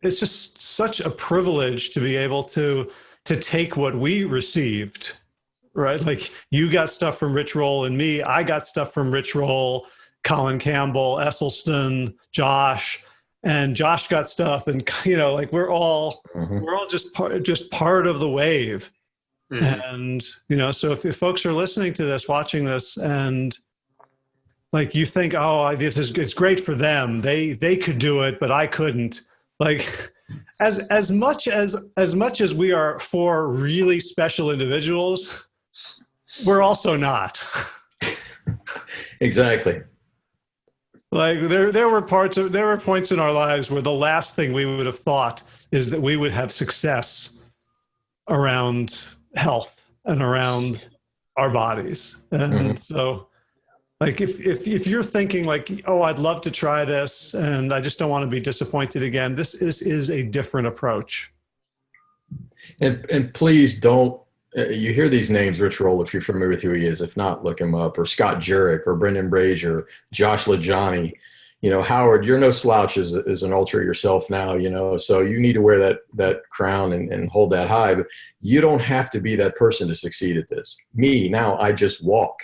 just such a privilege to be able to take what we received, right? Like, you got stuff from Rich Roll and me. I got stuff from Rich Roll, Colin Campbell, Esselstyn, Josh, and Josh got stuff. And, we're all just part of the wave. Mm-hmm. And, so if folks are listening to this, watching this, and like, you think, it's great for them. They could do it, but I couldn't. Like, as much as we are for really special individuals, we're also not. Exactly. Like, there were points in our lives where the last thing we would have thought is that we would have success around health and around our bodies. And so, like, if you're thinking like, oh, I'd love to try this and I just don't want to be disappointed again, this is a different approach. And please don't, you hear these names, Rich Roll, if you're familiar with who he is. If not, look him up. Or Scott Jurek, or Brendan Brazier, Josh LaJohny. Howard, you're no slouch as an ultra yourself now, so you need to wear that crown and hold that high. But you don't have to be that person to succeed at this. Me, now I just walk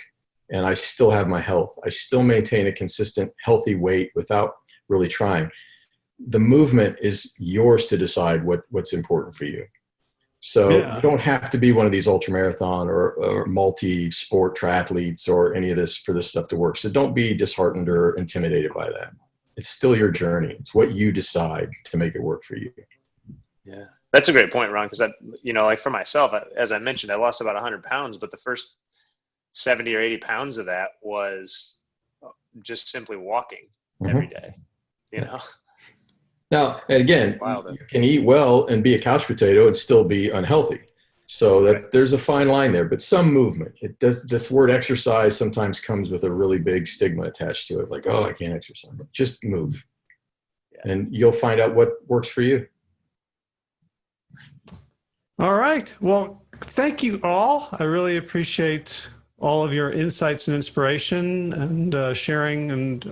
and I still have my health. I still maintain a consistent, healthy weight without really trying. The movement is yours to decide what's important for you. So you don't have to be one of these ultramarathon or multi-sport triathletes or any of this for this stuff to work. So don't be disheartened or intimidated by that. It's still your journey. It's what you decide to make it work for you. Yeah, that's a great point, Ron, because like for myself, as I mentioned, I lost about 100 pounds, but the first 70 or 80 pounds of that was just simply walking every day, Now, and again, you can eat well and be a couch potato and still be unhealthy. So there's a fine line there, but some movement. This word exercise sometimes comes with a really big stigma attached to it. Like, oh, I can't exercise. Just move. And you'll find out what works for you. All right. Well, thank you all. I really appreciate all of your insights and inspiration and sharing and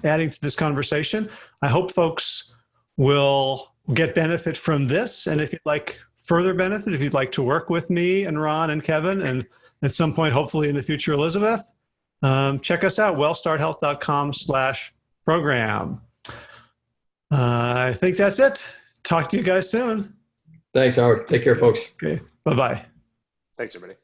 adding to this conversation. I hope folks will get benefit from this. And if you'd like further benefit, if you'd like to work with me and Ron and Kevin, and at some point, hopefully in the future, Elizabeth, check us out, wellstarthealth.com/program. I think that's it. Talk to you guys soon. Thanks, Howard. Take care, folks. Okay. Bye-bye. Thanks, everybody.